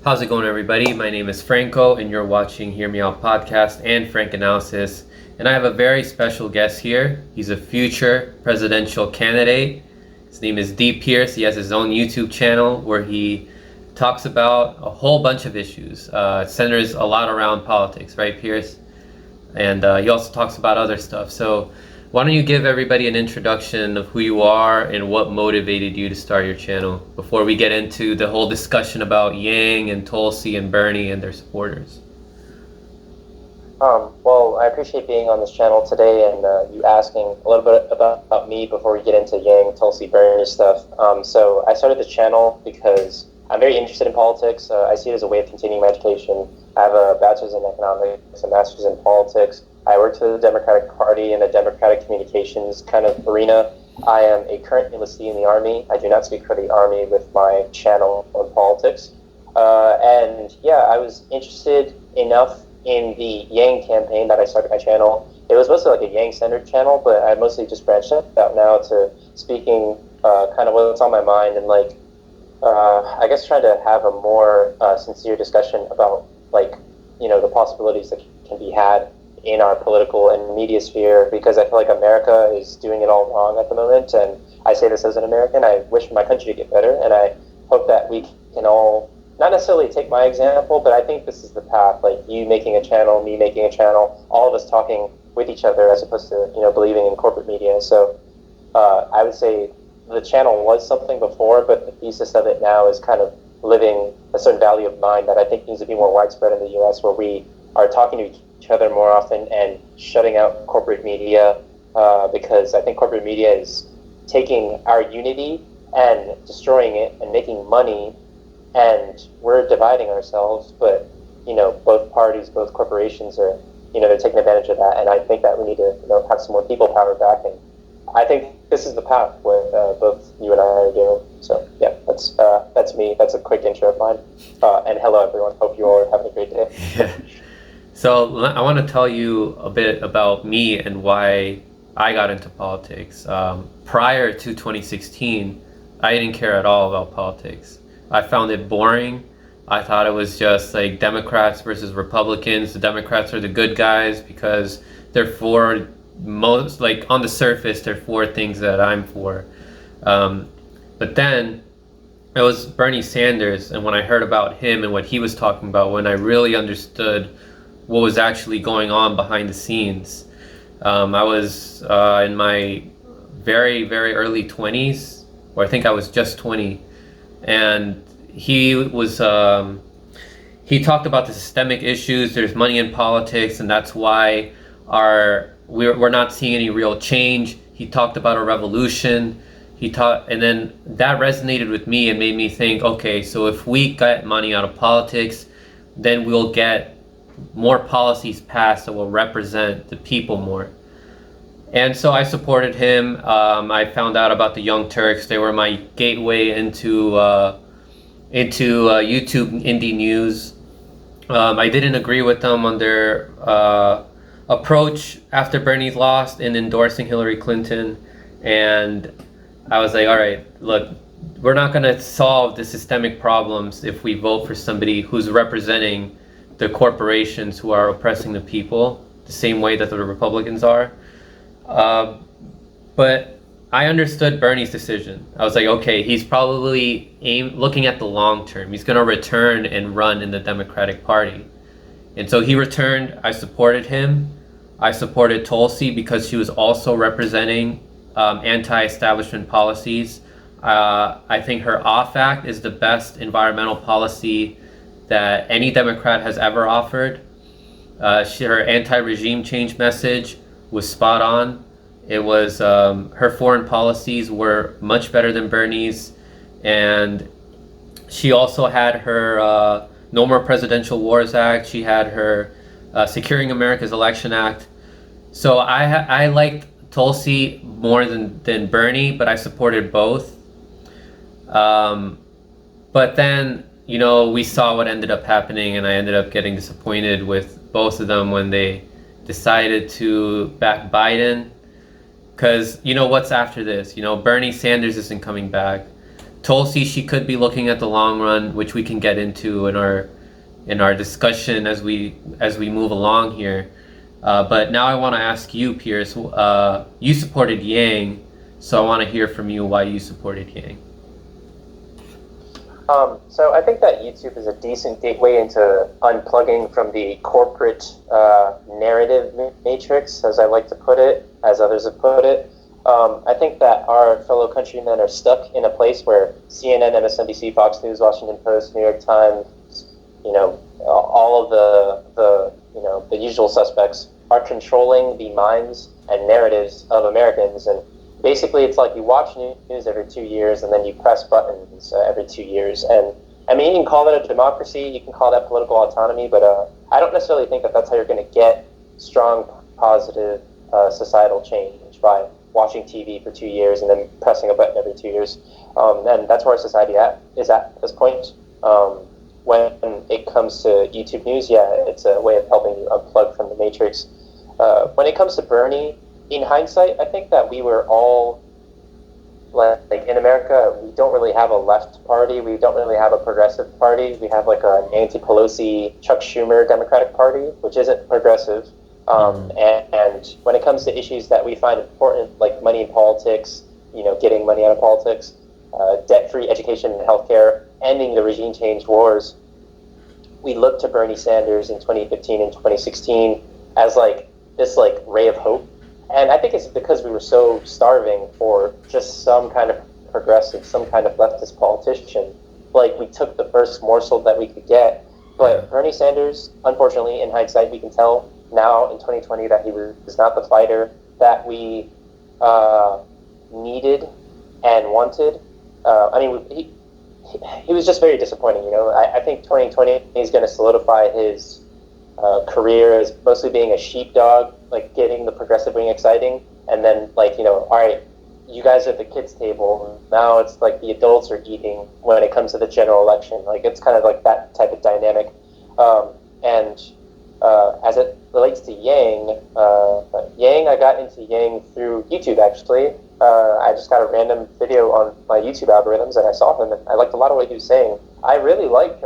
How's it going, everybody? My name is Franco, and you're watching Hear Me Out Podcast and Frank Analysis. And I have a very special guest here. He's a future presidential candidate. His name is D. Pierce. He has his own YouTube channel where he talks about a whole bunch of issues. It centers a lot around politics, right, Pierce? And he also talks about other stuff. So why don't you give everybody an introduction of who you are and what motivated you to start your channel before we get into the whole discussion about Yang and Tulsi and Bernie and their supporters? Well, I appreciate being on this channel today and you asking a little bit about me before we get into Yang, Tulsi, Bernie stuff. So I started the channel because I'm very interested in politics. I see it as a way of continuing my education. I have a bachelor's in economics, a master's in politics. I worked for the Democratic Party in the Democratic communications kind of arena. I am a current enlistee in the Army. I do not speak for the Army with my channel on politics. And yeah, I was interested enough in the Yang campaign that I started my channel. It was mostly like a Yang-centered channel, but I mostly just branched out now to speaking kind of what's on my mind and I guess trying to have a more sincere discussion about the possibilities that can be had in our political and media sphere, because I feel like America is doing it all wrong at the moment. And I say this as an American. I wish for my country to get better, and I hope that we can all not necessarily take my example, but I think this is the path. Like you making a channel, me making a channel, all of us talking with each other as opposed to believing in corporate media. So I would say the channel was something before, but the thesis of it now is kind of living a certain value of mind that I think needs to be more widespread in the U.S., where we are talking to each other more often and shutting out corporate media, because I think corporate media is taking our unity and destroying it and making money, and we're dividing ourselves. But both parties, both corporations are they're taking advantage of that, and I think that we need to have some more people power back, and I think this is the path what both you and I are doing. So yeah, that's me. That's a quick intro of mine. And hello everyone. Hope you all are having a great day. Yeah. So I want to tell you a bit about me and why I got into politics. Prior to 2016, I didn't care at all about politics. I found it boring. I thought it was just like Democrats versus Republicans. The Democrats are the good guys because they're for most, like on the surface, they're for things that I'm for. But then it was Bernie Sanders, and when I heard about him and what he was talking about, when I really understood what was actually going on behind the scenes. I was in my very, very early 20s, or I think I was just 20, and he talked about the systemic issues. There's money in politics, and that's why we're not seeing any real change. He talked about a revolution. And then that resonated with me and made me think, okay, so if we get money out of politics, then we'll get more policies passed that will represent the people more. And so I supported him. I found out about the Young Turks. They were my gateway into YouTube indie news. I didn't agree with them on their approach after Bernie lost in endorsing Hillary Clinton. And I was like, all right, look, we're not going to solve the systemic problems if we vote for somebody who's representing the corporations who are oppressing the people the same way that the Republicans are. But I understood Bernie's decision. I was like, okay, he's probably looking at the long term. He's going to return and run in the Democratic Party. And so he returned. I supported him. I supported Tulsi because she was also representing anti-establishment policies. I think her OFF Act is the best environmental policy that any Democrat has ever offered. Her anti-regime change message was spot on. It was her foreign policies were much better than Bernie's, and she also had her No More Presidential Wars Act. She had her Securing America's Election Act. So I liked Tulsi more than Bernie, but I supported both. But then we saw what ended up happening, and I ended up getting disappointed with both of them when they decided to back Biden. Because what's after this? Bernie Sanders isn't coming back. Tulsi, she could be looking at the long run, which we can get into in our discussion as we move along here. But now I want to ask you, Pierce. You supported Yang, so I want to hear from you why you supported Yang. So I think that YouTube is a decent gateway into unplugging from the corporate narrative matrix, as I like to put it, as others have put it. I think that our fellow countrymen are stuck in a place where CNN, MSNBC, Fox News, Washington Post, New York Times, all of the usual suspects are controlling the minds and narratives of Americans. And basically, it's like you watch news every 2 years and then you press buttons every 2 years. And I mean, you can call that a democracy, you can call that political autonomy, but I don't necessarily think that that's how you're going to get strong, positive societal change by watching TV for 2 years and then pressing a button every 2 years. And that's where our society is at this point. When it comes to YouTube news, yeah, it's a way of helping you unplug from the matrix. When it comes to Bernie, in hindsight, I think that we were all, like in America, we don't really have a left party. We don't really have a progressive party. We have like an anti-Pelosi, Chuck Schumer Democratic Party, which isn't progressive. And when it comes to issues that we find important, like money in politics, getting money out of politics, debt-free education and healthcare, ending the regime change wars, we look to Bernie Sanders in 2015 and 2016 as like this like ray of hope. And I think it's because we were so starving for just some kind of progressive, some kind of leftist politician. Like, we took the first morsel that we could get. But Bernie Sanders, unfortunately, in hindsight, we can tell now in 2020 that he was not the fighter that we needed and wanted. He was just very disappointing. I think 2020 is going to solidify his career as mostly being a sheepdog, like getting the progressive wing exciting, and then all right, you guys are at the kids' table. Now it's like the adults are eating when it comes to the general election. Like, it's kind of like that type of dynamic. And as it relates to Yang, I got into Yang through YouTube, actually. I just got a random video on my YouTube algorithms, and I saw him, and I liked a lot of what he was saying. I really like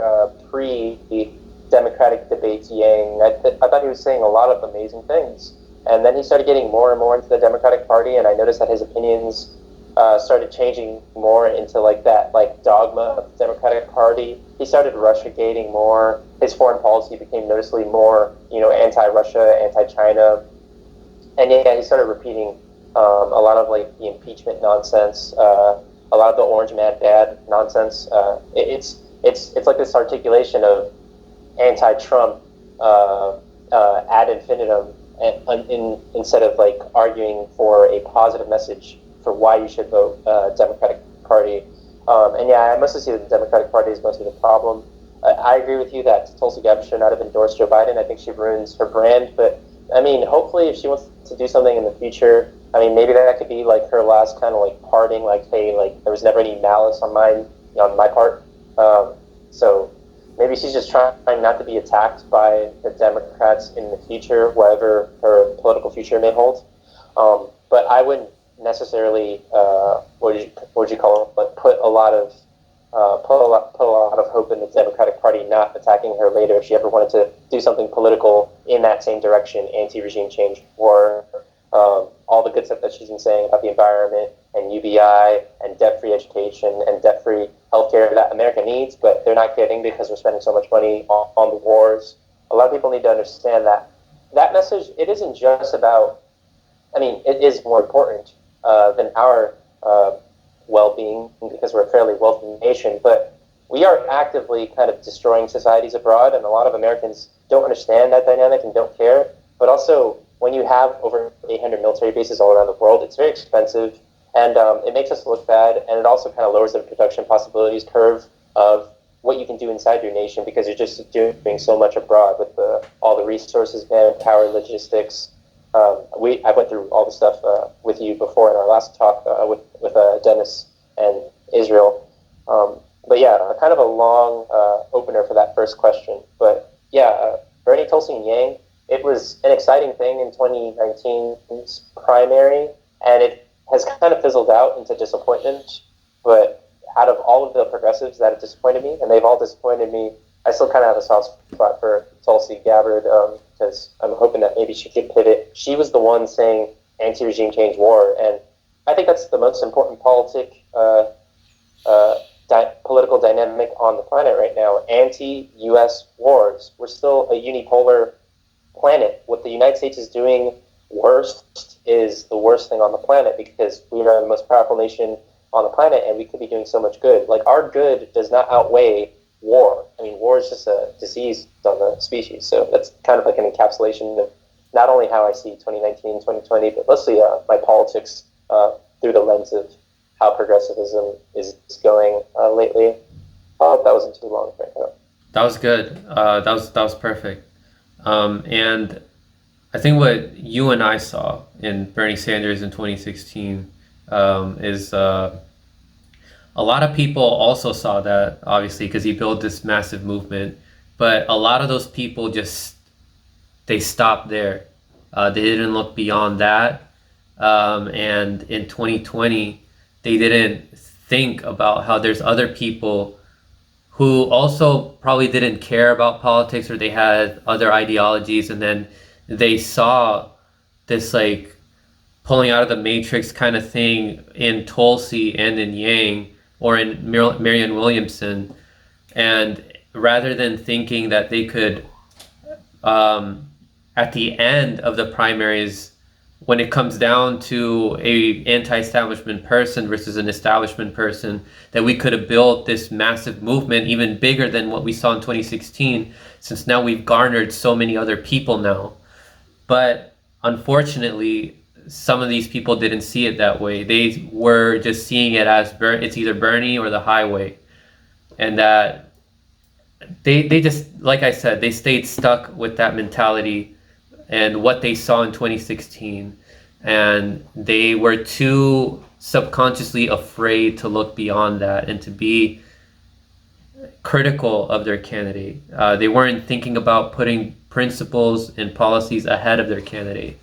pre-Democratic debates Yang. I thought he was saying a lot of amazing things. And then he started getting more and more into the Democratic Party, and I noticed that his opinions started changing more into that dogma of the Democratic Party. He started Russia-gating more. His foreign policy became noticeably more, anti-Russia, anti-China. And yeah, he started repeating a lot of the impeachment nonsense, a lot of the orange man bad nonsense. It's like this articulation of anti-Trump ad infinitum, instead of arguing for a positive message for why you should vote Democratic Party. And yeah, I mostly see that the Democratic Party is mostly the problem. I agree with you that Tulsi Gabbard should not have endorsed Joe Biden. I think she ruins her brand. But I mean, hopefully, if she wants to do something in the future, I mean, maybe that could be her last kind of parting. Hey, there was never any malice on my part. So maybe she's just trying not to be attacked by the Democrats in the future, whatever her political future may hold. But I wouldn't necessarily, what would you call it? Put a lot of hope in the Democratic Party not attacking her later if she ever wanted to do something political in that same direction, anti-regime change, or all the good stuff that she's been saying about the environment and UBI and debt-free education and debt-free healthcare that America needs, but they're not getting because we're spending so much money on the wars. A lot of people need to understand that message, it isn't just about, it is more important than our well-being because we're a fairly wealthy nation, but we are actively kind of destroying societies abroad, and a lot of Americans don't understand that dynamic and don't care. But also, when you have over 800 military bases all around the world, it's very expensive, and it makes us look bad, and it also kind of lowers the production possibilities curve of what you can do inside your nation because you're just doing so much abroad with all the resources, manpower, logistics. I went through all the stuff with you before in our last talk with Dennis and Israel. But yeah, kind of a long opener for that first question. But yeah, Bernie, Tulsi, and Yang, it was an exciting thing in 2019's primary, and it has kind of fizzled out into disappointment. But out of all of the progressives that have disappointed me, and they've all disappointed me, I still kind of have a soft spot for Tulsi Gabbard, because I'm hoping that maybe she could pivot. She was the one saying anti-regime change war, and I think that's the most important political dynamic on the planet right now. Anti-U.S. wars. We're still a unipolar planet. What the United States is doing worst is the worst thing on the planet, because we are the most powerful nation on the planet, and we could be doing so much good. Like, our good does not outweigh war. I mean, war is just a disease on the species. So that's kind of like an encapsulation of not only how I see 2019, 2020, but mostly my politics through the lens of how progressivism is going lately. I hope that wasn't too long right now. That was good. That was perfect. And I think what you and I saw in Bernie Sanders in 2016 is a lot of people also saw that, obviously, because he built this massive movement. But a lot of those people they stopped there. They didn't look beyond that. And in 2020, they didn't think about how there's other people who also probably didn't care about politics, or they had other ideologies, and then they saw this like pulling out of the matrix kind of thing in Tulsi and in Yang, or in Marianne Williamson. And rather than thinking that they could, at the end of the primaries, when it comes down to a anti-establishment person versus an establishment person, that we could have built this massive movement even bigger than what we saw in 2016, since now we've garnered so many other people now. But unfortunately, some of these people didn't see it that way. They were just seeing it as it's either Bernie or the highway. And that they just, like I said, they stayed stuck with that mentality and what they saw in 2016. And they were too subconsciously afraid to look beyond that and to be critical of their candidate. They weren't thinking about putting principles and policies ahead of their candidate.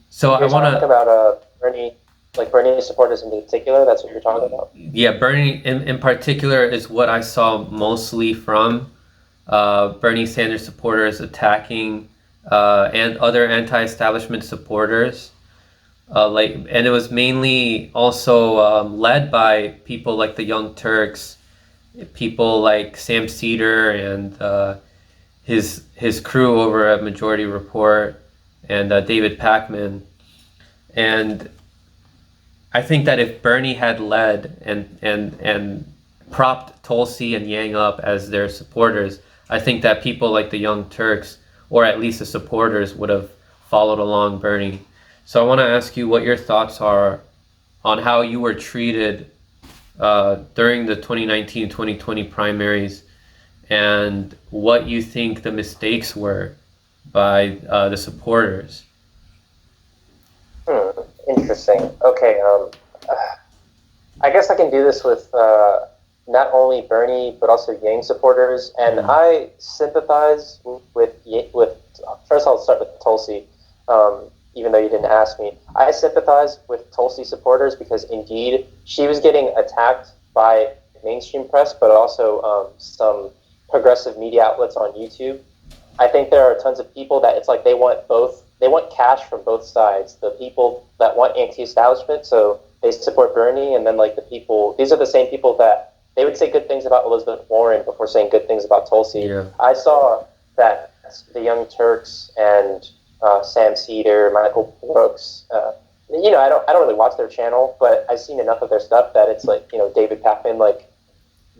So you're I want to talk about Bernie, like Bernie supporters in particular. That's what you're talking about. Yeah, Bernie in particular is what I saw mostly from Bernie Sanders supporters attacking and other anti-establishment supporters. And it was mainly also led by people like the Young Turks, people like Sam Cedar and his crew over at Majority Report, and David Pakman. And I think that if Bernie had led and propped Tulsi and Yang up as their supporters, I think that people like the Young Turks, or at least the supporters, would have followed along Bernie. So I want to ask you what your thoughts are on how you were treated during the 2019-2020 primaries, and what you think the mistakes were by the supporters. Interesting. Okay. I guess I can do this with not only Bernie but also Yang supporters, and I sympathize with. First, I'll start with Tulsi. Even though you didn't ask me, I sympathize with Tulsi supporters because indeed she was getting attacked by mainstream press, but also some progressive media outlets on YouTube. I think there are tons of people that it's like they want both. They want cash from both sides. The people that want anti-establishment, so they support Bernie, and then like the people, these are the same people that they would say good things about Elizabeth Warren before saying good things about Tulsi. Yeah. I saw that the Young Turks and Sam Cedar, Michael Brooks, I don't really watch their channel, but I've seen enough of their stuff that it's like, David Pakman, like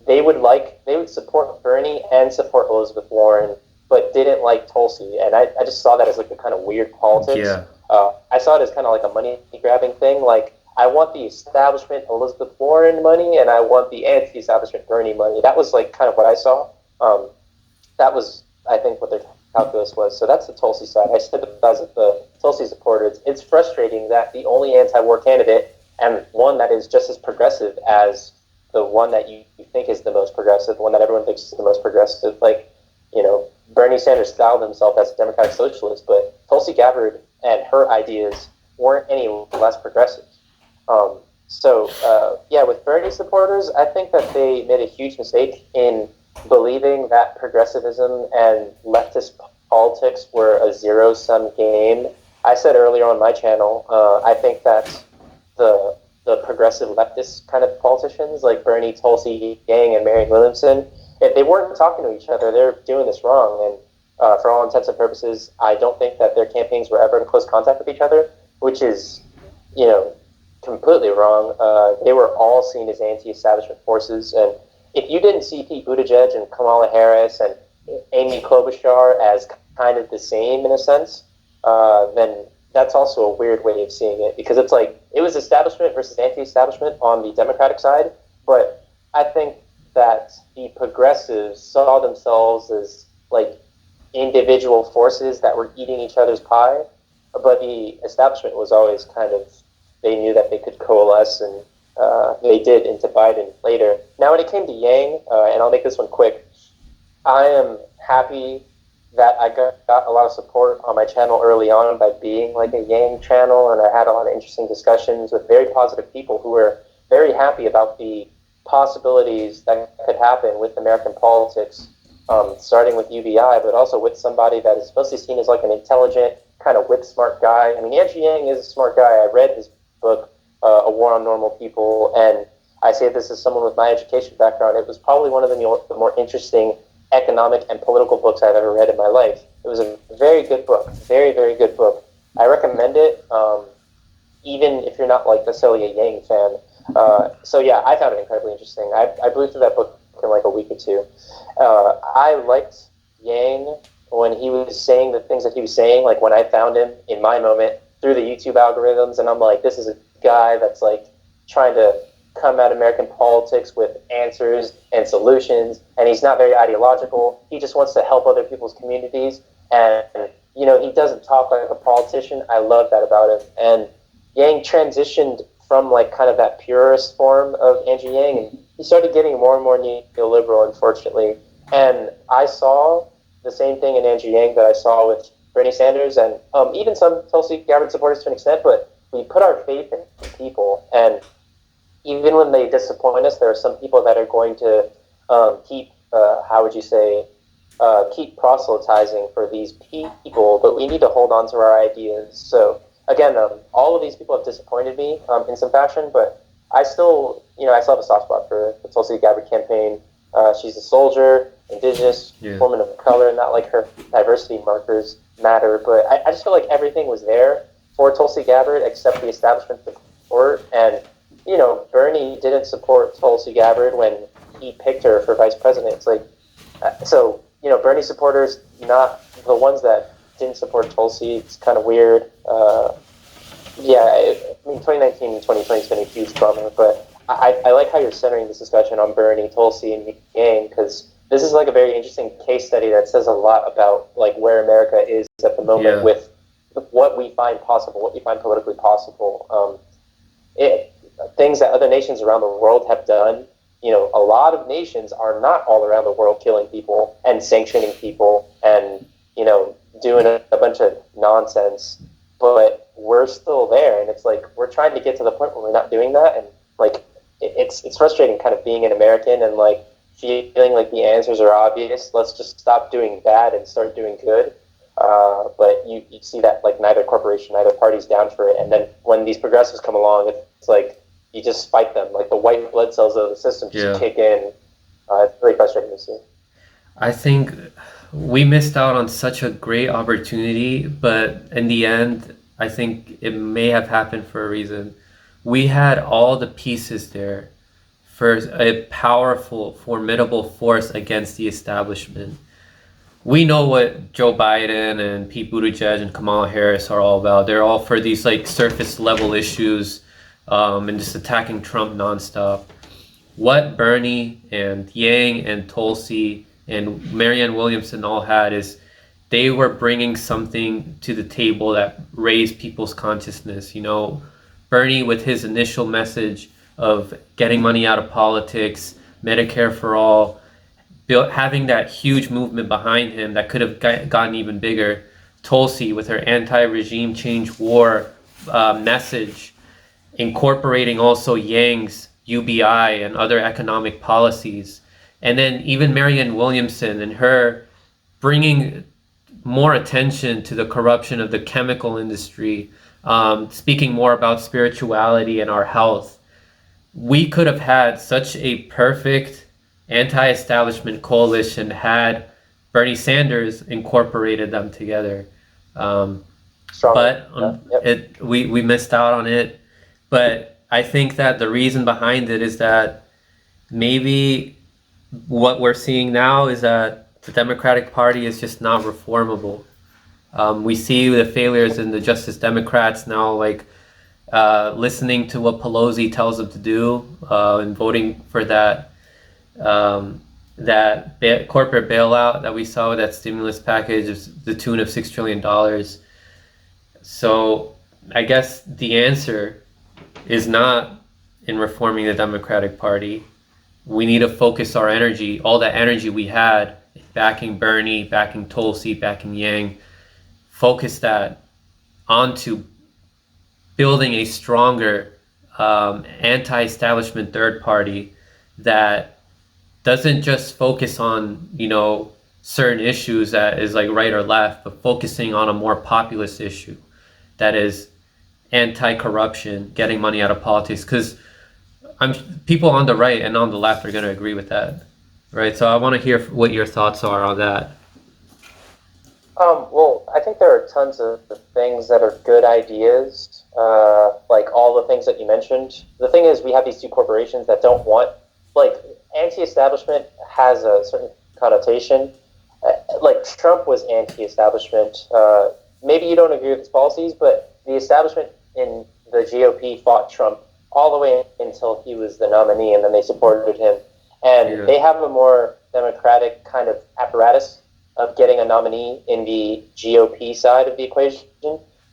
they would support Bernie and support Elizabeth Warren, but didn't like Tulsi. And I just saw that as like a kind of weird politics. Yeah. I saw it as kind of like a money grabbing thing. Like, I want the establishment Elizabeth Warren money, and I want the anti-establishment Bernie money. That was like kind of what I saw. That was, I think, what their calculus was. So that's the Tulsi side. I sympathize with the Tulsi supporters. It's frustrating that the only anti-war candidate, and one that is just as progressive as the one that you think is the most progressive, the one that everyone thinks is the most progressive, like, Bernie Sanders styled himself as a democratic socialist, but Tulsi Gabbard and her ideas weren't any less progressive. So, yeah, with Bernie supporters, I think that they made a huge mistake in believing that progressivism and leftist politics were a zero-sum game. I said earlier on my channel, I think that the the progressive leftist kind of politicians like Bernie, Tulsi, Yang, and Marianne Williamson, if they weren't talking to each other, they're doing this wrong. And for all intents and purposes, I don't think that their campaigns were ever in close contact with each other, which is, you know, completely wrong. They were all seen as anti-establishment forces, and if you didn't see Pete Buttigieg and Kamala Harris and Amy Klobuchar as kind of the same in a sense, then that's also a weird way of seeing it, because it's like it was establishment versus anti-establishment on the Democratic side, but I think that the progressives saw themselves as like individual forces that were eating each other's pie, but the establishment was always kind of, they knew that they could coalesce, and they did into Biden later. Now, when it came to Yang, and I'll make this one quick, I am happy that I got a lot of support on my channel early on by being like a Yang channel, and I had a lot of interesting discussions with very positive people who were very happy about the possibilities that could happen with American politics, starting with UBI, but also with somebody that is mostly seen as like an intelligent, kind of whip-smart guy. I mean, Andrew Yang is a smart guy. I read his book, A War on Normal People, and I say this as someone with my education background. It was probably one of the more interesting economic and political books I've ever read in my life. It was a very good book, very, very good book. I recommend it, even if you're not like necessarily a Yang fan. So yeah, I found it incredibly interesting. I blew through that book in like a week or two. I liked Yang when he was saying the things that he was saying, like when I found him in my moment through the YouTube algorithms, and I'm like, this is a guy that's like trying to come at American politics with answers and solutions, and he's not very ideological. He just wants to help other people's communities, and you know, he doesn't talk like a politician. I love that about him. And Yang transitioned from like kind of that purist form of Andrew Yang, and he started getting more and more neoliberal, unfortunately. And I saw the same thing in Andrew Yang that I saw with Bernie Sanders, and even some Tulsi Gabbard supporters to an extent, but we put our faith in people, and even when they disappoint us, there are some people that are going to keep, how would you say, keep proselytizing for these people, but we need to hold on to our ideas. So again, all of these people have disappointed me in some fashion, but I still, I still have a soft spot for the Tulsi Gabbard campaign. She's a soldier, indigenous, woman of color, not like her diversity markers matter, but I just feel like everything was there for Tulsi Gabbard except the establishment support. And Bernie didn't support Tulsi Gabbard when he picked her for vice president. It's like, so Bernie supporters, not the ones that didn't support Tulsi. It's kind of weird. I mean, 2019 and 2020 has been a huge bummer, but I like how you're centering this discussion on Bernie, Tulsi, and Yang, because this is like a very interesting case study that says a lot about like where America is at the moment with what we find possible, what we find politically possible. Things that other nations around the world have done. A lot of nations are not all around the world killing people and sanctioning people and doing a bunch of nonsense, but we're still there, and it's like we're trying to get to the point where we're not doing that, and like it's frustrating kind of being an American and like feeling like the answers are obvious. Let's just stop doing bad and start doing good. But you see that like neither corporation, neither party's down for it, and then when these progressives come along, it's like you just fight them. Like the white blood cells of the system just kick in. It's really frustrating to see. I think we missed out on such a great opportunity, but in the end, I think it may have happened for a reason. We had all the pieces there for a powerful, formidable force against the establishment. We know what Joe Biden and Pete Buttigieg and Kamala Harris are all about. They're all for these like surface level issues, and just attacking Trump nonstop. What Bernie and Yang and Tulsi and Marianne Williamson all had is they were bringing something to the table that raised people's consciousness. Bernie with his initial message of getting money out of politics, Medicare for all, having that huge movement behind him that could have gotten even bigger. Tulsi with her anti-regime change war message, incorporating also Yang's UBI and other economic policies. And then even Marianne Williamson and her bringing more attention to the corruption of the chemical industry, speaking more about spirituality and our health. We could have had such a perfect anti-establishment coalition had Bernie Sanders incorporated them together. But we missed out on it. But I think that the reason behind it is that maybe what we're seeing now is that the Democratic Party is just not reformable. We see the failures in the Justice Democrats now, like listening to what Pelosi tells them to do and voting for that corporate bailout that we saw with that stimulus package of the tune of $6 trillion. So I guess the answer is not in reforming the Democratic Party. We need to focus our energy, all that energy we had, backing Bernie, backing Tulsi, backing Yang, focus that onto building a stronger anti-establishment third party that doesn't just focus on, certain issues that is like right or left, but focusing on a more populist issue that is anti-corruption, getting money out of politics. Because people on the right and on the left are going to agree with that, right? So I want to hear what your thoughts are on that. Well, I think there are tons of things that are good ideas, like all the things that you mentioned. The thing is, we have these two corporations that don't want, like, anti-establishment has a certain connotation. Like, Trump was anti-establishment. Maybe you don't agree with his policies, but the establishment in the GOP fought Trump all the way until he was the nominee, and then they supported him. And they have a more democratic kind of apparatus of getting a nominee in the GOP side of the equation,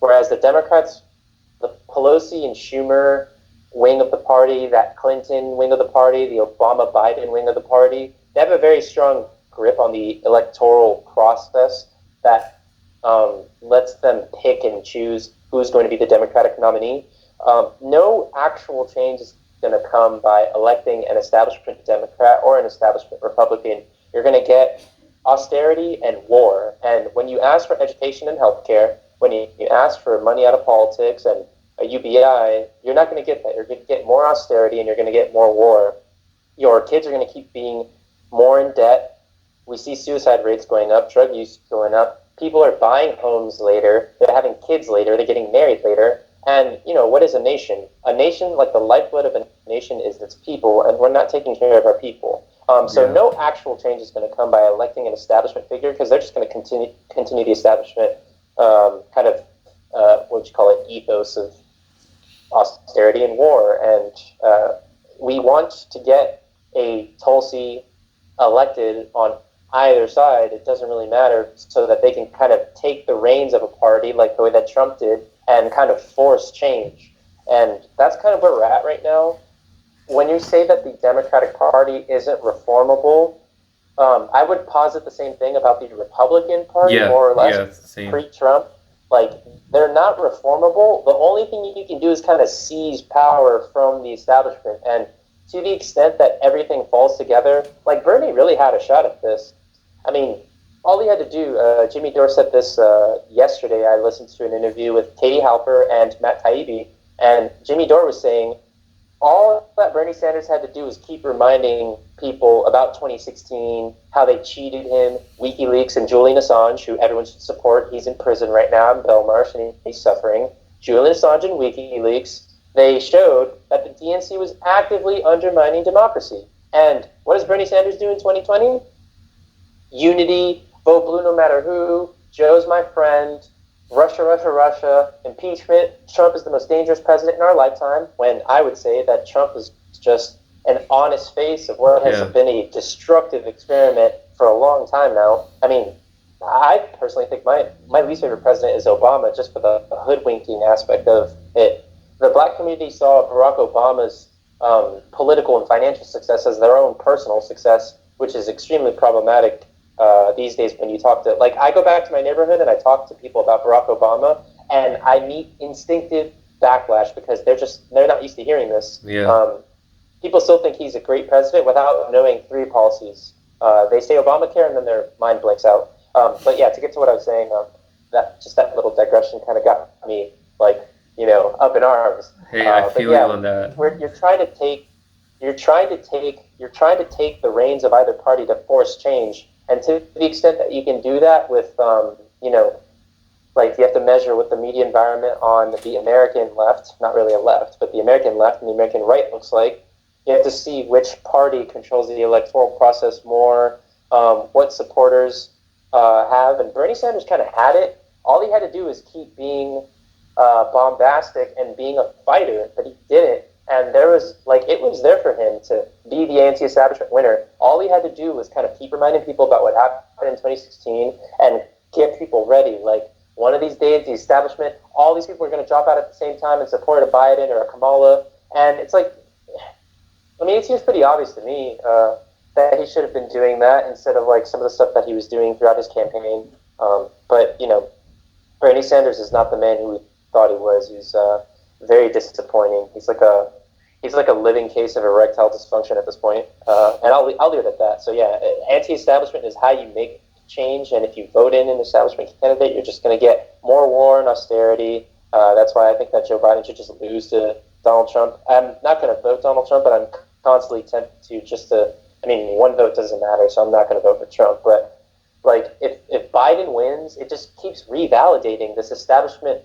whereas the Democrats, the Pelosi and Schumer wing of the party, that Clinton wing of the party, the Obama-Biden wing of the party, they have a very strong grip on the electoral process that lets them pick and choose who's going to be the Democratic nominee. No actual change is going to come by electing an establishment Democrat or an establishment Republican. You're going to get austerity and war. And when you ask for education and healthcare, when you ask for money out of politics and a UBI, you're not going to get that. You're going to get more austerity and you're going to get more war. Your kids are going to keep being more in debt. We see suicide rates going up, drug use going up. People are buying homes later. They're having kids later. They're getting married later. And, what is a nation? A nation, like the lifeblood of a nation, is its people, and we're not taking care of our people. No actual change is going to come by electing an establishment figure, because they're just going to continue the establishment ethos of austerity and war. And we want to get a Tulsi elected on either side. It doesn't really matter, so that they can kind of take the reins of a party like the way that Trump did and kind of force change. And that's kind of where we're at right now. When you say that the Democratic Party isn't reformable, I would posit the same thing about the Republican Party, more or less, pre-Trump. Like, they're not reformable. The only thing you can do is kind of seize power from the establishment. And to the extent that everything falls together, like, Bernie really had a shot at this. I mean, all he had to do, Jimmy Dore said this yesterday. I listened to an interview with Katie Halper and Matt Taibbi, and Jimmy Dore was saying all that Bernie Sanders had to do was keep reminding people about 2016, how they cheated him, WikiLeaks and Julian Assange, who everyone should support. He's in prison right now in Belmarsh, and he's suffering. Julian Assange and WikiLeaks, they showed that the DNC was actively undermining democracy. And what does Bernie Sanders do in 2020? Unity, vote blue no matter who, Joe's my friend, Russia, Russia, Russia, impeachment, Trump is the most dangerous president in our lifetime, when I would say that Trump is just an honest face of what has been a destructive experiment for a long time now. I mean, I personally think my least favorite president is Obama, just for the hoodwinking aspect of it. The black community saw Barack Obama's political and financial success as their own personal success, which is extremely problematic these days. When you talk to, like, I go back to my neighborhood and I talk to people about Barack Obama, and I meet instinctive backlash because they're not used to hearing this. Yeah. People still think he's a great president without knowing three policies. They say Obamacare and then their mind blanks out. But yeah, to get to what I was saying, that little digression kind of got me like, up in arms. Hey, I feel you on that. You're trying to take the reins of either party to force change, and to the extent that you can do that with, like you have to measure what the media environment on the American left, not really a left, but the American left and the American right looks like. You have to see which party controls the electoral process more, what supporters have, and Bernie Sanders kind of had it. All he had to do was keep being bombastic and being a fighter, but he didn't. And it was there for him to be the anti-establishment winner. All he had to do was kind of keep reminding people about what happened in 2016 and get people ready. Like, one of these days, the establishment, all these people are going to drop out at the same time and support a Biden or a Kamala. And it's like, I mean, it seems pretty obvious to me that he should have been doing that instead of like some of the stuff that he was doing throughout his campaign. But Bernie Sanders is not the man who we thought he was. He's very disappointing. He's like a living case of erectile dysfunction at this point. And I'll leave it at that. So yeah, anti-establishment is how you make change, and if you vote in an establishment candidate, you're just going to get more war and austerity. That's why I think that Joe Biden should just lose to Donald Trump. I'm not going to vote Donald Trump, but I'm constantly tempted to one vote doesn't matter, so I'm not going to vote for Trump. But like, if Biden wins, it just keeps revalidating this establishment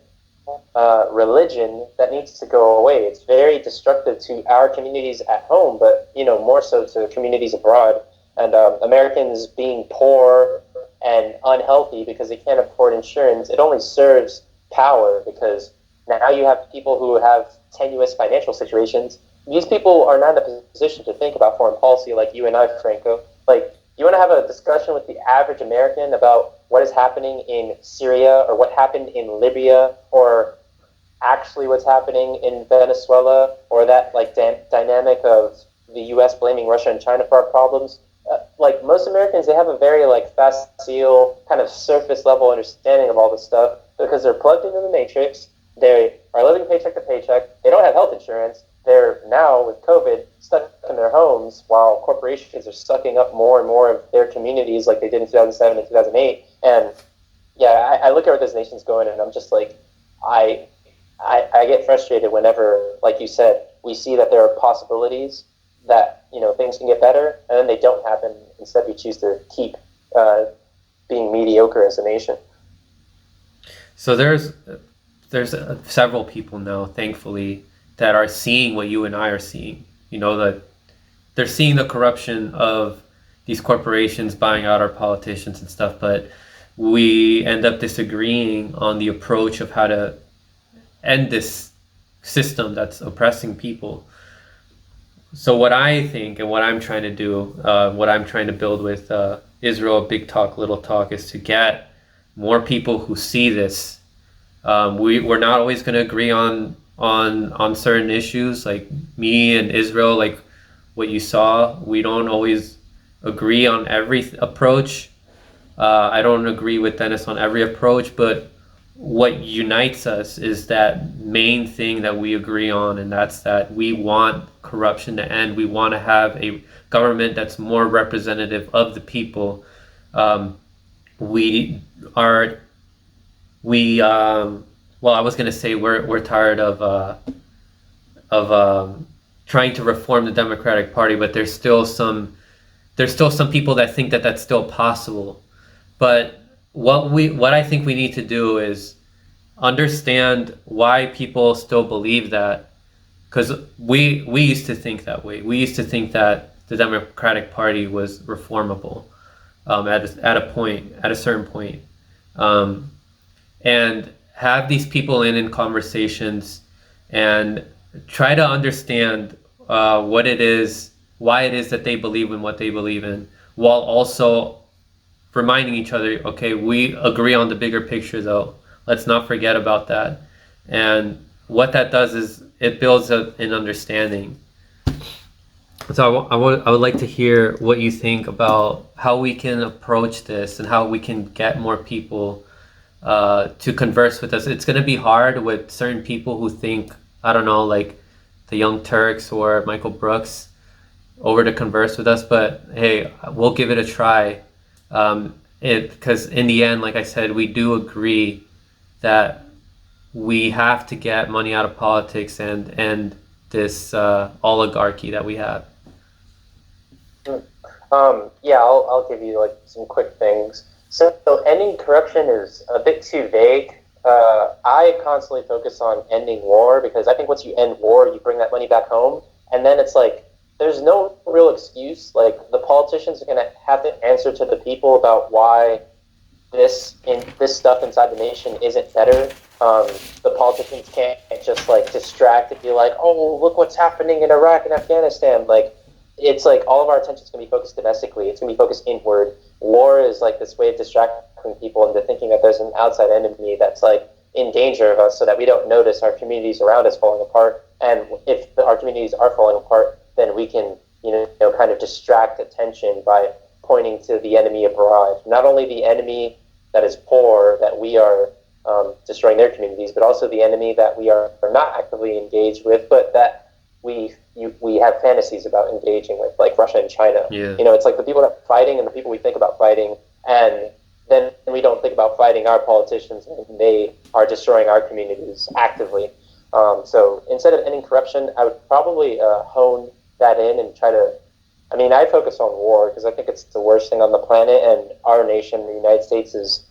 religion that needs to go away. It's very destructive to our communities at home, but more so to communities abroad. And Americans being poor and unhealthy because they can't afford insurance, it only serves power, because now you have people who have tenuous financial situations. These people are not in a position to think about foreign policy like you and I, Franco. Like, you want to have a discussion with the average American about what is happening in Syria or what happened in Libya, or actually what's happening in Venezuela, or that like dynamic of the U.S. blaming Russia and China for our problems. Like, most Americans, they have a very like facile, kind of surface level understanding of all this stuff because they're plugged into the matrix. They are living paycheck to paycheck. They don't have health insurance. They're now, with COVID, stuck in their homes while corporations are sucking up more and more of their communities like they did in 2007 and 2008. And yeah, I look at where this nation's going, and I'm just like, I get frustrated whenever, like you said, we see that there are possibilities that things can get better, and then they don't happen. Instead, we choose to keep being mediocre as a nation. So there's several people now, thankfully, that are seeing what you and I are seeing. That they're seeing the corruption of these corporations buying out our politicians and stuff, but we end up disagreeing on the approach of how to end this system that's oppressing people. So what I think and what I'm trying to do, what I'm trying to build with Israel Big Talk Little Talk, is to get more people who see this. We're not always going to agree on certain issues, like me and Israel, like what you saw. We don't always agree on every approach. I don't agree with Dennis on every approach, but what unites us is that main thing that we agree on, and that's that we want corruption to end. We want to have a government that's more representative of the people. Well, I was going to say we're tired of trying to reform the Democratic Party, but there's still some people that think that that's still possible. But what I think we need to do is understand why people still believe that, because we used to think that way. We used to think that the Democratic Party was reformable at a certain point, and have these people in conversations and try to understand what it is, why it is that they believe in what they believe in, while also reminding each other, okay, we agree on the bigger picture though. Let's not forget about that. And what that does is it builds up an understanding. So I would like to hear what you think about how we can approach this and how we can get more people to converse with us. It's going to be hard with certain people who think, I don't know, like the Young Turks or Michael Brooks, over to converse with us. But hey, we'll give it a try. Because in the end, like I said, we do agree that we have to get money out of politics and this oligarchy that we have. Yeah, I'll give you like some quick things. So ending corruption is a bit too vague. I constantly focus on ending war because I think once you end war, you bring that money back home, and then it's like there's no real excuse. Like the politicians are going to have to answer to the people about why this stuff inside the nation isn't better. The politicians can't just like distract and be like, oh, look what's happening in Iraq and Afghanistan. Like it's like all of our attention is going to be focused domestically. It's going to be focused inward. War is like this way of distracting people into thinking that there's an outside enemy that's like in danger of us, so that we don't notice our communities around us falling apart. And if our communities are falling apart, then we can, kind of distract attention by pointing to the enemy abroad. Not only the enemy that is poor, that we are destroying their communities, but also the enemy that we are not actively engaged with, but that we have fantasies about engaging with, like Russia and China. Yeah. It's like the people that are fighting and the people we think about fighting, and then we don't think about fighting our politicians, and they are destroying our communities actively. So instead of ending corruption, I would probably hone that in and try to. I focus on war because I think it's the worst thing on the planet, and our nation, the United States, is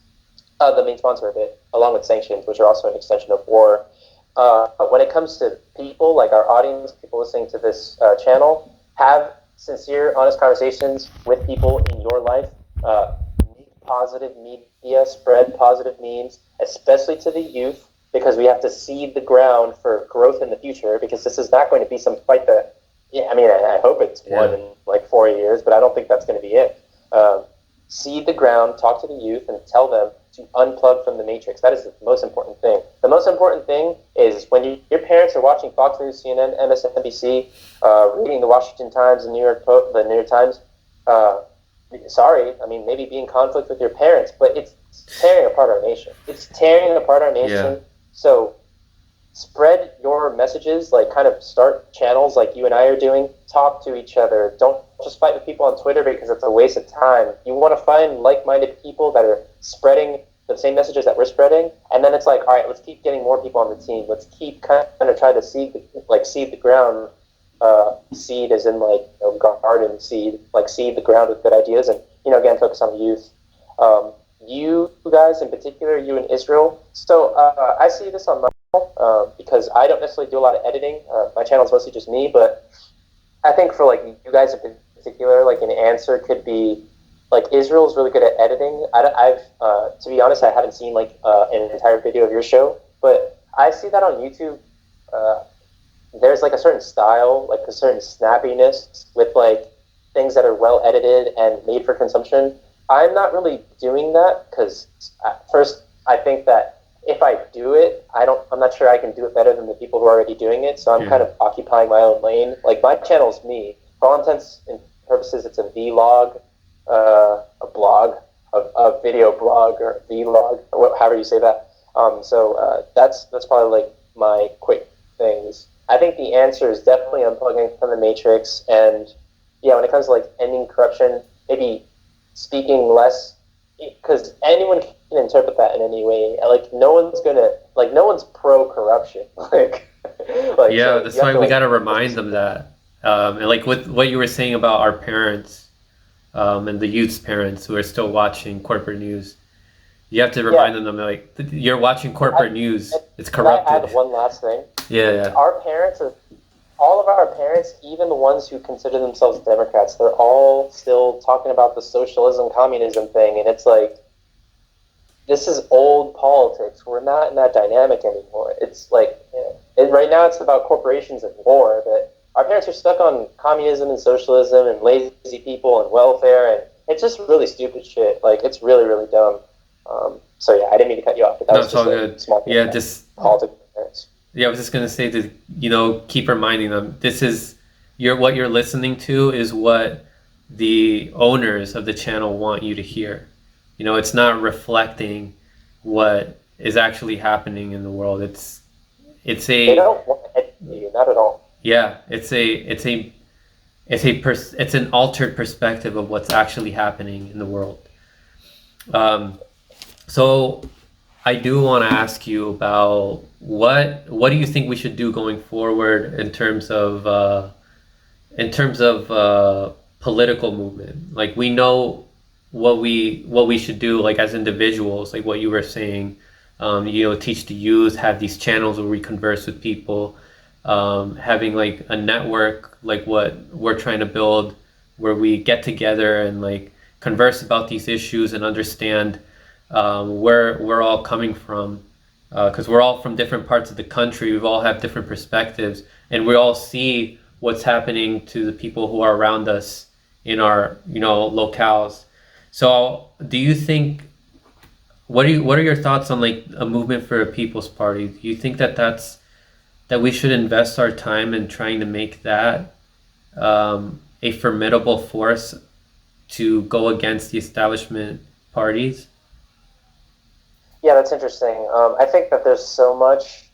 the main sponsor of it, along with sanctions, which are also an extension of war. When it comes to people, like our audience, people listening to this channel, have sincere, honest conversations with people in your life. Make positive media, spread positive memes, especially to the youth, because we have to seed the ground for growth in the future, because this is not going to be some fight that, I hope it's won in like 4 years, but I don't think that's going to be it. Seed the ground, talk to the youth, and tell them to unplug from the matrix. That is the most important thing. The most important thing is when your parents are watching Fox News, CNN, MSNBC, reading the Washington Times, the New York Times. Sorry, maybe be in conflict with your parents, but it's tearing apart our nation. It's tearing apart our nation. Yeah. So spread your messages, like kind of start channels like you and I are doing. Talk to each other. Don't just fight with people on Twitter because it's a waste of time. You want to find like-minded people that are spreading the same messages that we're spreading, and then it's like, all right, let's keep getting more people on the team. Let's keep kind of try to seed the ground. Seed as in like garden seed, like seed the ground with good ideas, and again focus on the youth. You guys in particular, you in Israel. So I see this on my because I don't necessarily do a lot of editing. My channel is mostly just me, but I think for like you guys in particular, like an answer could be like Israel is really good at editing. I've to be honest, I haven't seen like an entire video of your show, but I see that on YouTube. There's like a certain style, like a certain snappiness with like things that are well edited and made for consumption. I'm not really doing that because first I think that if I do it, I'm not sure I can do it better than the people who are already doing it. So I'm kind of occupying my own lane. Like my channel is me. For all intents and purposes, it's a vlog, a blog, a video blog or vlog, or however you say that. So that's probably like my quick things. I think the answer is definitely unplugging from the matrix, and when it comes to like ending corruption, maybe speaking less, because anyone can interpret that in any way. Like no one's pro-corruption. That's why we got to remind them that. And like with what you were saying about our parents, and the youth's parents who are still watching corporate news, you have to remind them like you're watching corporate news. It's corrupted. Can I add one last thing? Yeah. Our parents all of our parents, even the ones who consider themselves Democrats, they're all still talking about the socialism, communism thing, and it's like, this is old politics. We're not in that dynamic anymore. It's like, right now it's about corporations and war, but our parents are stuck on communism and socialism and lazy people and welfare, and it's just really stupid shit. Like, it's really, really dumb. So I didn't mean to cut you off, but that was just all a good. small thing. Yeah, just politics. Parents. Yeah, I was just gonna say to keep reminding them this is what you're listening to is what the owners of the channel want you to hear. It's not reflecting what is actually happening in the world. It's They a don't want to educate you, not at all. yeah, it's an altered perspective of what's actually happening in the world. Um, so I do want to ask you about what do you think we should do going forward in terms of political movement. Like we know what we should do, like as individuals, like what you were saying. Teach the youth, have these channels where we converse with people, having like a network, like what we're trying to build, where we get together and like converse about these issues and understand where we're all coming from, because we're all from different parts of the country. We all have different perspectives, and we all see what's happening to the people who are around us in our locales. So, do you think what are your thoughts on like a movement for a People's Party? Do you think that we should invest our time in trying to make that a formidable force to go against the establishment parties? Yeah, that's interesting. I think that there's so much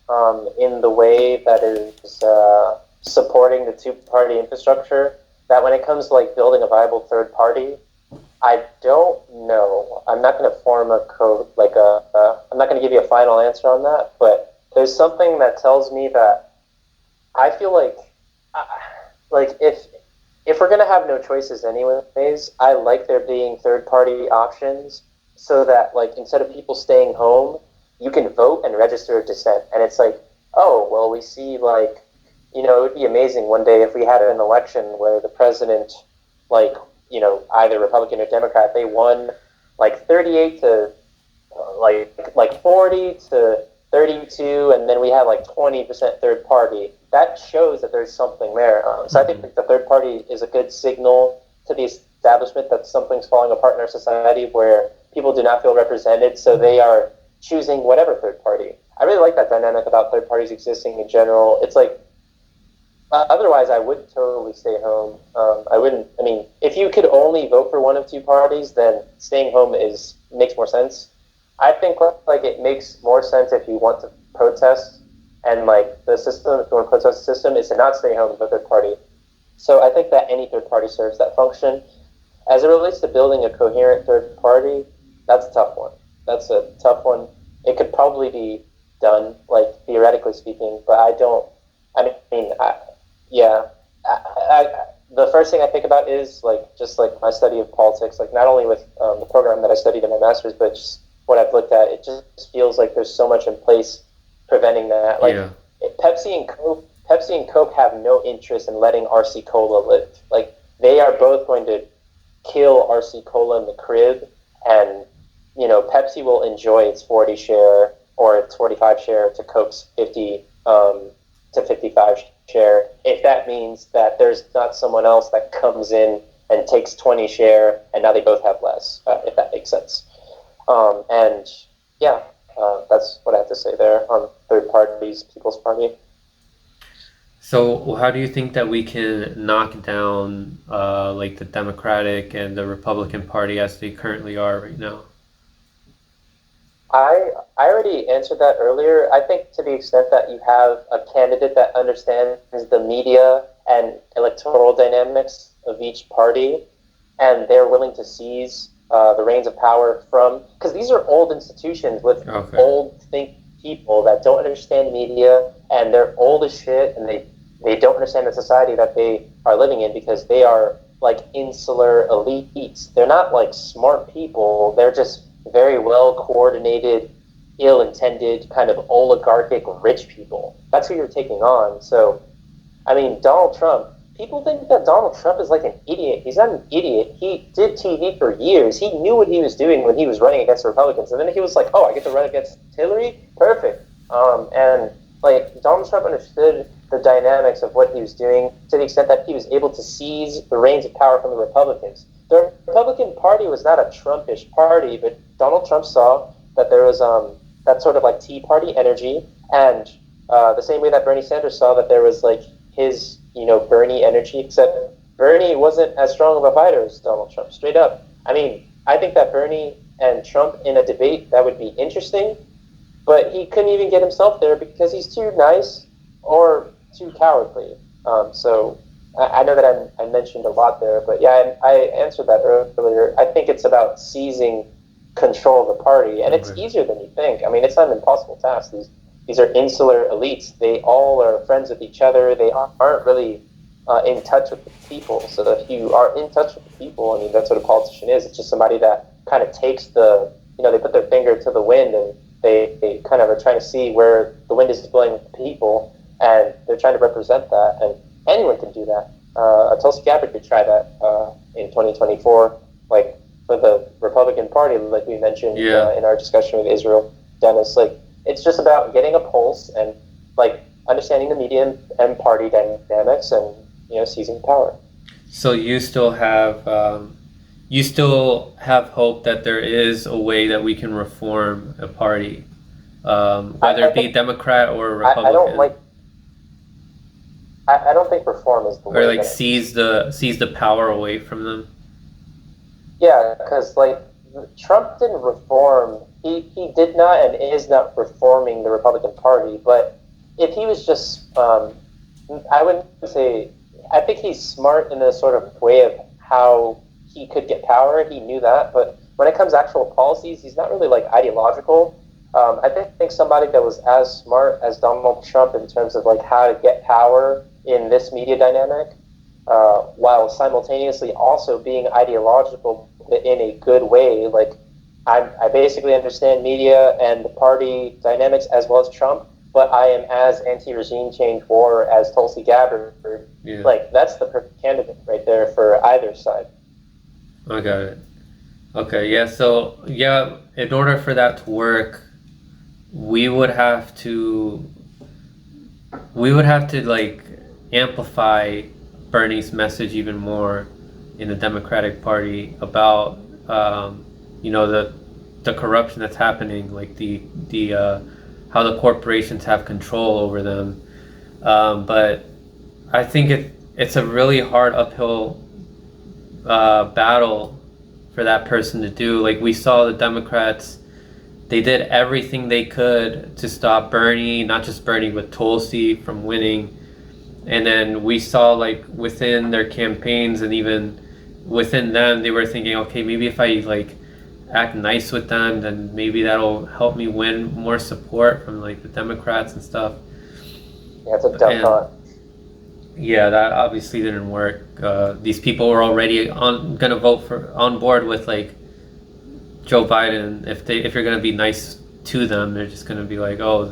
in the way that is supporting the two-party infrastructure that when it comes to like building a viable third party, I don't know. I'm not going to form a code I'm not going to give you a final answer on that. But there's something that tells me that I feel like if we're going to have no choices anyways, I like there being third party options so that like instead of people staying home, you can vote and register dissent. And it's like, oh, well, we see like, it would be amazing one day if we had an election where the president, like, either Republican or Democrat, they won like 38 to like 40 to 32, and then we had like 20% third party. That shows that there's something there. So I think that the third party is a good signal to the establishment that something's falling apart in our society where people do not feel represented, so they are choosing whatever third party. I really like that dynamic about third parties existing in general. It's like, otherwise I would totally stay home. If you could only vote for one of two parties, then staying home makes more sense. I think like it makes more sense if you want to protest, and like the system, if you want to protest the system, is to not stay home with a third party. So I think that any third party serves that function. As it relates to building a coherent third party, that's a tough one. That's a tough one. It could probably be done, like theoretically speaking, but the first thing I think about is just my study of politics, like not only with the program that I studied in my master's, but just what I've looked at. It just feels like there's so much in place preventing that. Like Yeah. Pepsi and Coke have no interest in letting RC Cola live. Like they are both going to kill RC Cola in the crib, and Pepsi will enjoy its 40 share or its 45 share to Coke's 50 to 55 share, if that means that there's not someone else that comes in and takes 20 share, and now they both have less, if that makes sense. That's what I have to say there on third parties, People's Party. So how do you think that we can knock down like the Democratic and the Republican Party as they currently are right now? I already answered that earlier. I think to the extent that you have a candidate that understands the media and electoral dynamics of each party, and they're willing to seize the reins of power from, because these are old institutions with old think people that don't understand media, and they're old as shit, and they don't understand the society that they are living in because they are like insular elites. They're not like smart people. They're just very well coordinated, ill-intended, kind of oligarchic rich people. That's who you're taking on. So, Donald Trump, people think that Donald Trump is like an idiot. He's not an idiot. He did TV for years. He knew what he was doing when he was running against the Republicans. And then he was like, oh, I get to run against Hillary? Perfect. And Donald Trump understood the dynamics of what he was doing to the extent that he was able to seize the reins of power from the Republicans. The Republican Party was not a Trumpish party, but Donald Trump saw that there was that sort of like Tea Party energy, and the same way that Bernie Sanders saw that there was like his, Bernie energy, except Bernie wasn't as strong of a fighter as Donald Trump, straight up. I think that Bernie and Trump in a debate that would be interesting, but he couldn't even get himself there because he's too nice or too cowardly. So I know that I mentioned a lot there, but yeah, I answered that earlier. I think it's about seizing control of the party, and it's easier than you think. I mean, it's not an impossible task. These are insular elites. They all are friends with each other. They aren't really in touch with the people. So if you are in touch with the people, I mean, that's what a politician is. It's just somebody that kind of takes they put their finger to the wind, and they kind of are trying to see where the wind is blowing with the people, and they're trying to represent that. And anyone can do that. Tulsi Gabbard could try that in 2024, like for the Republican Party, like we mentioned in our discussion with Israel Dennis. Like, it's just about getting a pulse and like understanding the media and party dynamics, and seizing power. So you still have hope that there is a way that we can reform a party, whether it be Democrat or Republican. I don't think reform is the way. Or like seize the power away from them. Yeah, because like Trump didn't reform. He did not and is not reforming the Republican Party. But if he was just, I wouldn't say. I think he's smart in a sort of way of how he could get power. He knew that, but when it comes to actual policies, he's not really like ideological. I think somebody that was as smart as Donald Trump in terms of like how to get power in this media dynamic, while simultaneously also being ideological in a good way. Like I basically understand media and the party dynamics as well as Trump, but I am as anti-regime change war as Tulsi Gabbard. Yeah. Like, that's the perfect candidate right there for either side. I got it. Okay, yeah, so, yeah, in order for that to work, we would have to, like, amplify Bernie's message even more in the Democratic Party about, the corruption that's happening, like the how the corporations have control over them. But I think it's a really hard uphill battle for that person to do. Like, we saw the Democrats, they did everything they could to stop Bernie, not just Bernie, but Tulsi from winning. And then we saw, like, within their campaigns and even within them, they were thinking, okay, maybe if I, like, act nice with them, then maybe that'll help me win more support from like the Democrats and stuff. Yeah, it's a dumb thought. Yeah, that obviously didn't work. These people were already gonna vote on board with like Joe Biden. If you're gonna be nice to them, they're just gonna be like, oh,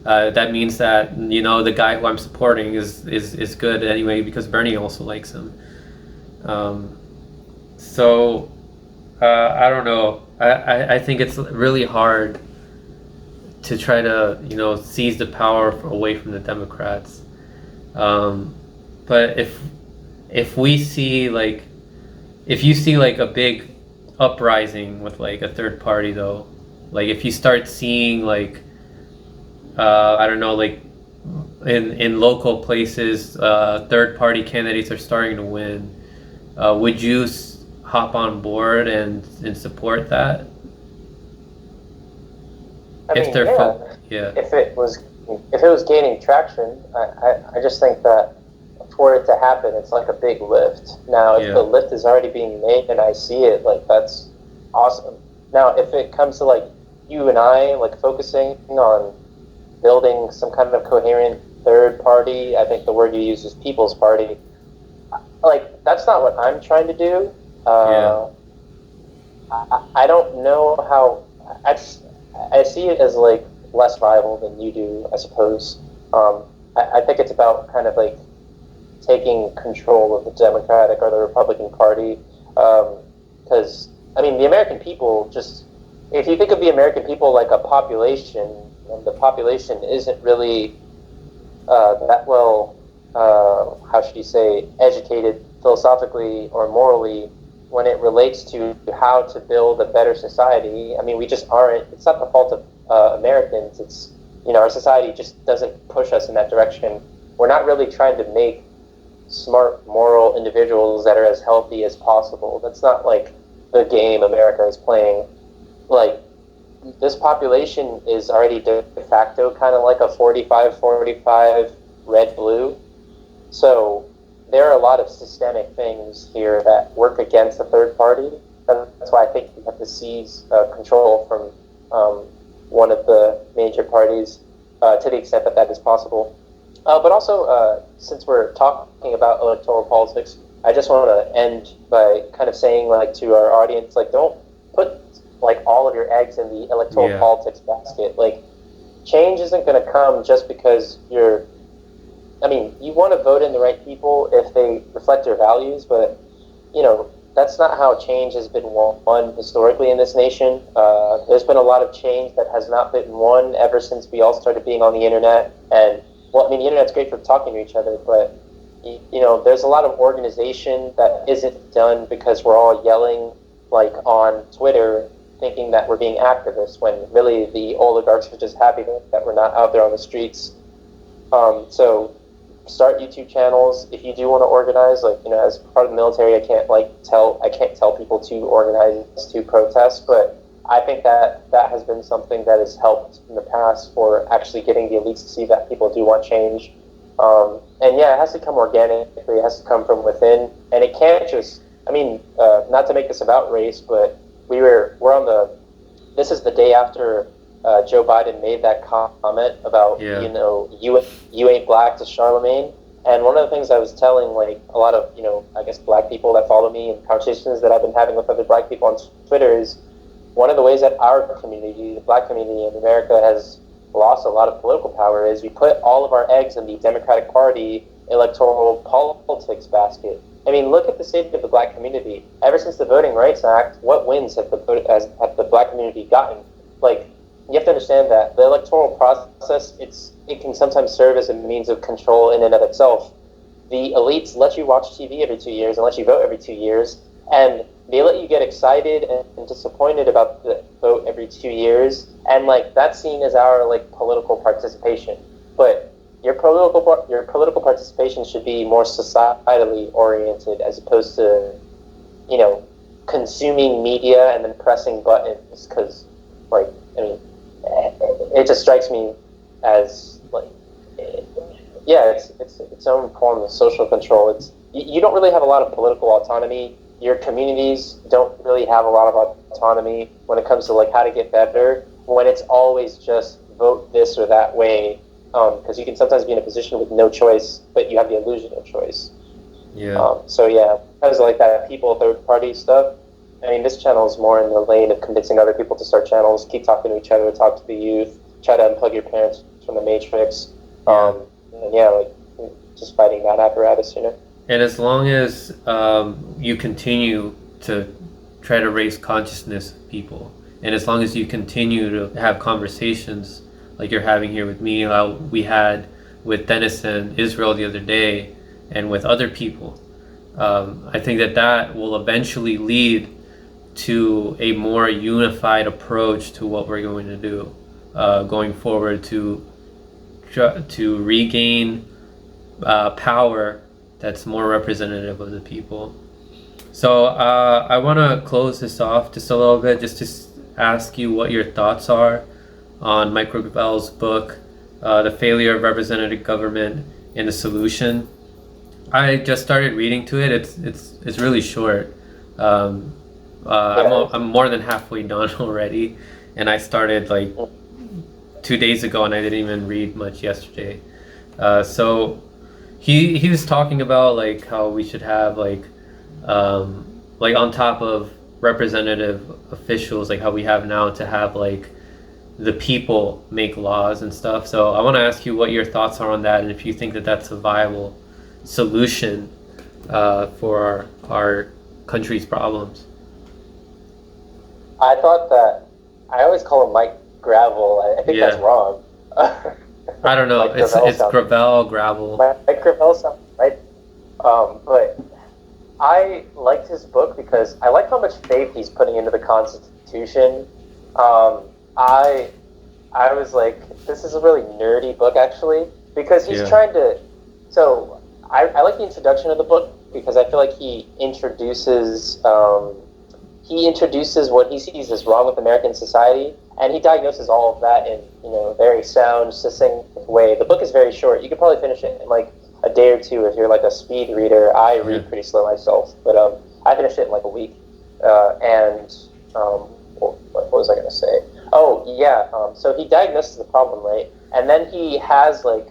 that means that the guy who I'm supporting is good anyway because Bernie also likes him. So. I don't know. I think it's really hard to try to, seize the power away from the Democrats. But if you see like a big uprising with like a third party though, like if you start seeing like, I don't know, like in local places, third party candidates are starting to win, would you hop on board and support that? If it was gaining traction, I just think that for it to happen, it's like a big lift. Now, if the lift is already being made and I see it, like, that's awesome. Now, if it comes to like you and I like focusing on building some kind of coherent third party, I think the word you use is People's Party. Like, that's not what I'm trying to do. I don't know how. I see it as like less viable than you do, I suppose. I think it's about kind of like taking control of the Democratic or the Republican Party, because I mean the American people just, if you think of the American people like a population, and the population isn't really that well, how should you say, educated philosophically or morally when it relates to how to build a better society. I mean, we just aren't. It's not the fault of Americans. It's, our society just doesn't push us in that direction. We're not really trying to make smart, moral individuals that are as healthy as possible. That's not like the game America is playing. Like, this population is already de facto kind of like a 45-45 red-blue. So there are a lot of systemic things here that work against the third party. That's why I think we have to seize control from one of the major parties to the extent that that is possible. But also, since we're talking about electoral politics, I just want to end by kind of saying, like, to our audience, like, don't put like all of your eggs in the electoral politics basket. Like, change isn't going to come just because you want to vote in the right people if they reflect your values, but, you know, that's not how change has been won historically in this nation. There's been a lot of change that has not been won ever since we all started being on the internet. And, well, I mean, the internet's great for talking to each other, but, you know, there's a lot of organization that isn't done because we're all yelling, like, on Twitter, thinking that we're being activists, when really the oligarchs are just happy that we're not out there on the streets. So start YouTube channels if you do want to organize. Like, you know, as part of the military, I can't tell people to organize to protest, but I think that has been something that has helped in the past for actually getting the elites to see that people do want change. And yeah, it has to come organically. It has to come from within, and it can't just. I mean, not to make this about race, but this is the day after Joe Biden made that comment about, you know, you ain't black to Charlemagne. And one of the things I was telling, like, a lot of, you know, I guess black people that follow me and conversations that I've been having with other black people on Twitter is one of the ways that our community, the black community in America, has lost a lot of political power is we put all of our eggs in the Democratic Party electoral politics basket. I mean, look at the state of the black community. Ever since the Voting Rights Act, what wins have the black community gotten? Like, you have to understand that the electoral process, it can sometimes serve as a means of control in and of itself. The elites let you watch TV every 2 years and let you vote every 2 years, and they let you get excited and disappointed about the vote every 2 years, and, like, that's seen as our, like, political participation. But your political participation should be more societally oriented as opposed to, you know, consuming media and then pressing buttons. Because, like, I mean, it just strikes me as, like, it's its own form of social control. You don't really have a lot of political autonomy. Your communities don't really have a lot of autonomy when it comes to, like, how to get better, when it's always just vote this or that way. Because you can sometimes be in a position with no choice, but you have the illusion of choice. So yeah, because of, like, that people third party stuff. I mean, this channel is more in the lane of convincing other people to start channels, keep talking to each other, talk to the youth, try to unplug your parents from the matrix. And yeah, like, just fighting that apparatus, you know. And as long as you continue to try to raise consciousness of people, and as long as you continue to have conversations like you're having here with me, we had with Dennis and Israel the other day, and with other people, I think that will eventually lead to a more unified approach to what we're going to do going forward to regain power that's more representative of the people. So I want to close this off just a little bit, just to ask you what your thoughts are on Mike Gravel's book, The Failure of Representative Government and the Solution. I just started reading to it. It's really short. I'm more than halfway done already, and I started like 2 days ago, and I didn't even read much yesterday. So he was talking about, like, how we should have like on top of representative officials, like how we have now, to have like the people make laws and stuff. So I want to ask you what your thoughts are on that, and if you think that that's a viable solution for our country's problems. I thought that, I always call him Mike Gravel. I think that's wrong. I don't know. It's Gravel. Mike Gravel sounds right. But I liked his book because I like how much faith he's putting into the Constitution. I was like, this is a really nerdy book, actually, because he's trying to. So I like the introduction of the book because I feel like he introduces he introduces what he sees as wrong with American society, and he diagnoses all of that in, you know, a very sound, succinct way. The book is very short. You could probably finish it in like a day or two if you're like a speed reader. I read pretty slow myself, but I finished it in like a week. What was I going to say? Oh, yeah. So he diagnoses the problem, right? And then he has like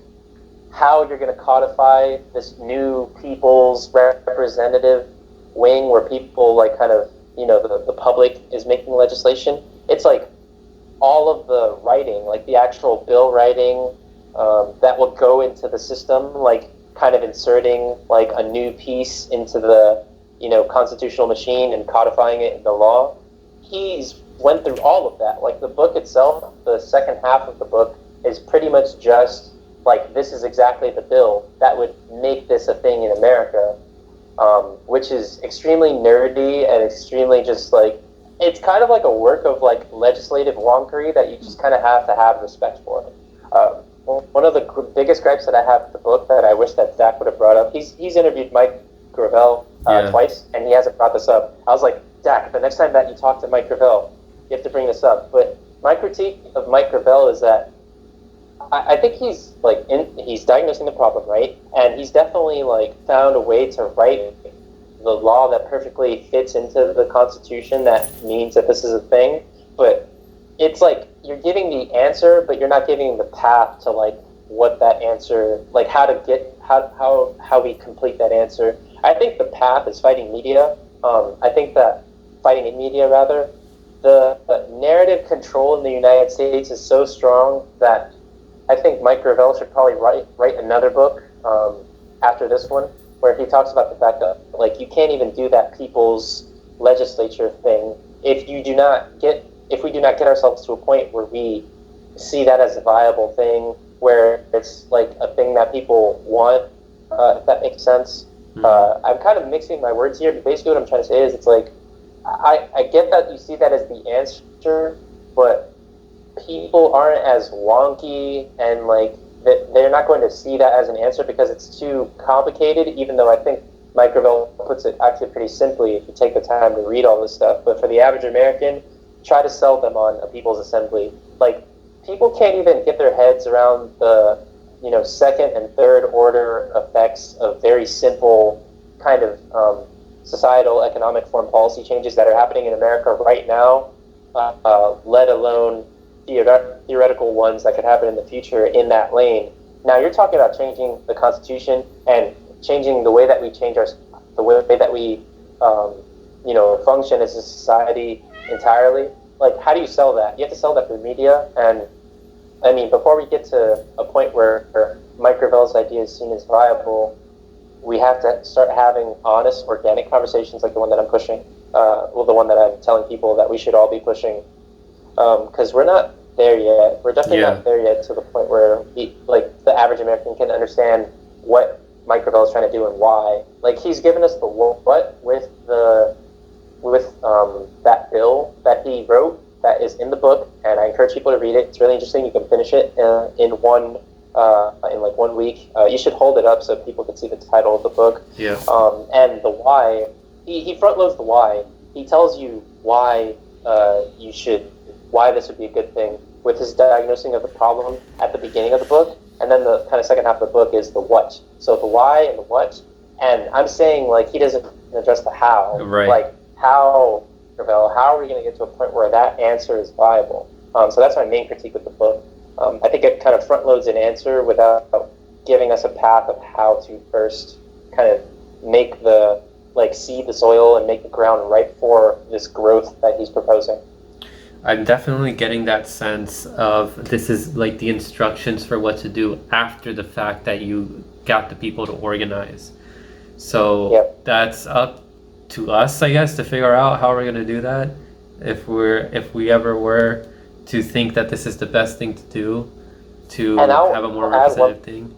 how you're going to codify this new people's representative wing where people like kind of, you know, the public is making legislation. It's like all of the writing, like the actual bill writing that will go into the system, like kind of inserting like a new piece into the, you know, constitutional machine and codifying it in the law. He's went through all of that. Like the book itself, the second half of the book is pretty much just like, this is exactly the bill that would make this a thing in America, which is extremely nerdy and extremely just like, it's kind of like a work of like legislative wonkery that you just kind of have to have respect for. One of the biggest gripes that I have with the book that I wish that Zach would have brought up, he's interviewed Mike Gravel twice, and he hasn't brought this up. I was like, Zach, the next time that you talk to Mike Gravel, you have to bring this up. But my critique of Mike Gravel is that I think he's like he's diagnosing the problem, right? And he's definitely like found a way to write the law that perfectly fits into the Constitution that means that this is a thing. But it's like you're giving the answer, but you're not giving the path to like what that answer, like how to get how we complete that answer. I think the path is fighting media. I think that fighting in media rather, the narrative control in the United States is so strong that I think Mike Gravel should probably write another book after this one, where he talks about the fact that like you can't even do that people's legislature thing if we do not get ourselves to a point where we see that as a viable thing, where it's like a thing that people want, if that makes sense. I'm kind of mixing my words here, but basically what I'm trying to say is it's like I get that you see that as the answer, but people aren't as wonky and like they're not going to see that as an answer because it's too complicated, even though I think Mike Gravel puts it actually pretty simply if you take the time to read all this stuff. But for the average American, try to sell them on a people's assembly. Like, people can't even get their heads around the, you know, second and third order effects of very simple kind of societal, economic, foreign policy changes that are happening in America right now, let alone theoretical ones that could happen in the future in that lane. Now you're talking about changing the Constitution and changing the way that we the way that we, you know, function as a society entirely. Like, how do you sell that? You have to sell that through media. And I mean, before we get to a point where Mike Gravel's idea is seen as viable, we have to start having honest, organic conversations like the one that I'm pushing. Well, the one that I'm telling people that we should all be pushing. Because we're not there yet. We're definitely not there yet to the point where the average American can understand what Mike Gravel is trying to do and why. Like, he's given us the what with that bill that he wrote that is in the book, and I encourage people to read it. It's really interesting. You can finish it in 1 week. You should hold it up so people can see the title of the book. Yeah. And the why. He front loads the why. He tells you why why this would be a good thing with his diagnosing of the problem at the beginning of the book, and then the kind of second half of the book is the what. So the why and the what, and I'm saying like he doesn't address the how. Right. Like how are we going to get to a point where that answer is viable? So that's my main critique with the book. I think it kind of front loads an answer without giving us a path of how to first kind of make seed the soil and make the ground ripe for this growth that he's proposing. I'm definitely getting that sense of this is like the instructions for what to do after the fact that you got the people to organize. So that's up to us, I guess, to figure out how we're going to do that. If we ever were to think that this is the best thing to do to have a more representative thing.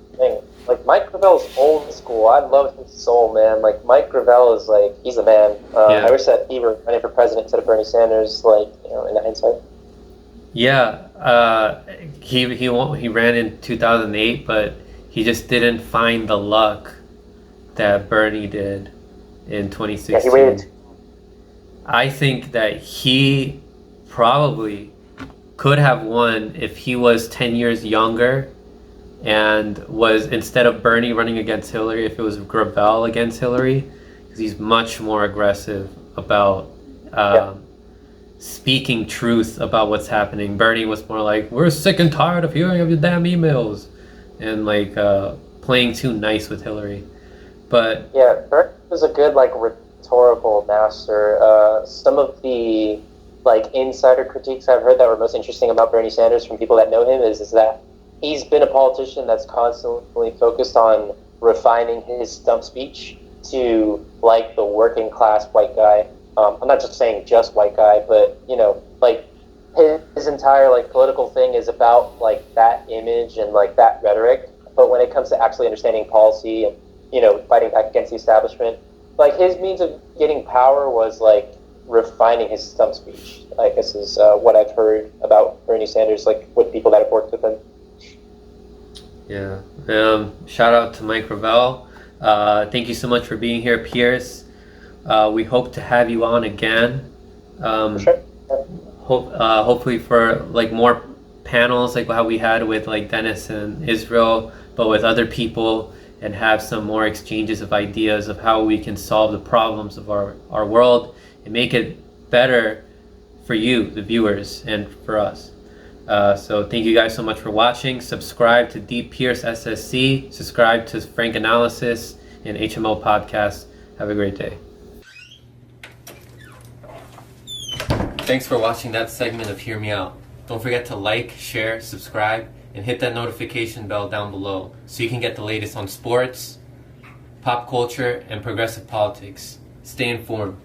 Like, Mike Gravel's old school. I love his soul, man. Like, Mike Gravel is like, he's a man. I wish that he were running for president instead of Bernie Sanders, like, you know, in hindsight. Yeah, he ran in 2008, but he just didn't find the luck that Bernie did in 2016. Yeah, he waited. I think that he probably could have won if he was 10 years younger and was, instead of Bernie running against Hillary, if it was Gravel against Hillary, because he's much more aggressive about speaking truth about what's happening. Bernie was more like, we're sick and tired of hearing of your damn emails, and like playing too nice with Hillary. But yeah, Bernie was a good like rhetorical master. Some of the like insider critiques I've heard that were most interesting about Bernie Sanders from people that know him is that he's been a politician that's constantly focused on refining his stump speech to like the working class white guy. I'm not just saying just white guy, but you know, like his entire like political thing is about like that image and like that rhetoric. But when it comes to actually understanding policy and, you know, fighting back against the establishment, like his means of getting power was like refining his stump speech. I guess is what I've heard about Bernie Sanders, like with people that have worked with him. yeah, shout out to Mike Ravel. Thank you so much for being here, Pierce. We hope to have you on again. Sure. Hopefully for like more panels like how we had with like Dennis and Israel, but with other people, and have some more exchanges of ideas of how we can solve the problems of our world and make it better for you, the viewers, and for us. So thank you guys so much for watching. Subscribe to Deep Pierce SSC, subscribe to Frank Analysis and HMO Podcast. Have a great day. Thanks for watching that segment of Hear Me Out. Don't forget to like, share, subscribe, and hit that notification bell down below so you can get the latest on sports, pop culture, and progressive politics. Stay informed.